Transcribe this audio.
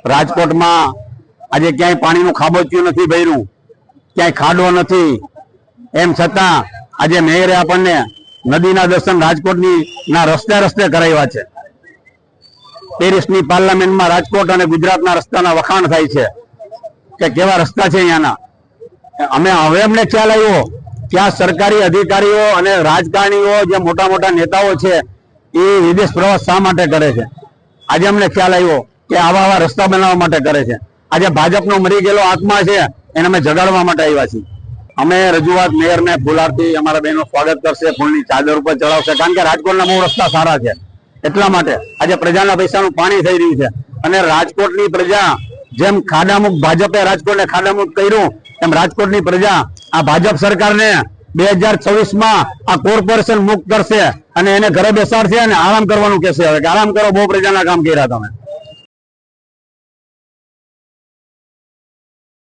રાજકોટમાં આજે ક્યાંય પાણીનું ખાબોચિયું નથી ભર્યું, ક્યાંય ખાડો નથી, એમ છતાં આજે મેયરે આપણને નદીના દર્શન રાજકોટની ના રસ્તે રસ્તે કરાવ્યા છે। પેરિસની પાર્લામેન્ટમાં રાજકોટ અને ગુજરાતના રસ્તાના વખાણ થાય છે કે કેવા રસ્તા છે અહીંયાના। હવે અમને ખ્યાલ આવ્યો કે આ સરકારી અધિકારીઓ અને રાજકારણીઓ જે મોટા મોટા નેતાઓ છે એ વિદેશ પ્રવાસ શા માટે કરે છે? આજે અમને ખ્યાલ આવ્યો કે આવા રસ્તા બનાવવા માટે કરે છે। આજે ભાજપનો મરી ગયેલો આત્મા છે એને અમે જગાડવા માટે આવ્યા છીએ। અમે રજૂઆત મેયરને ફૂલહારથી અમારા બહેનો સ્વાગત કરશે, ફૂલની ચાદર ઉપર ચડાવશે, કારણ કે રાજકોટના બહુ રસ્તા સારા છે। એટલા માટે આજે પ્રજાના પૈસાનું પાણી થઈ રહ્યું છે અને રાજકોટની પ્રજા જેમ ખાડામુક્ત ભાજપે રાજકોટને ખાડામુક્ત કર્યું એમ રાજકોટની પ્રજા આ ભાજપ સરકારને 2026માં આ કોર્પોરેશન મુક્ત કરશે અને એને ઘરે બેસાડશે અને આરામ કરવાનું કહેશે। હવે કે આરામ કરો, બહુ પ્રજાના કામ કર્યા તમે।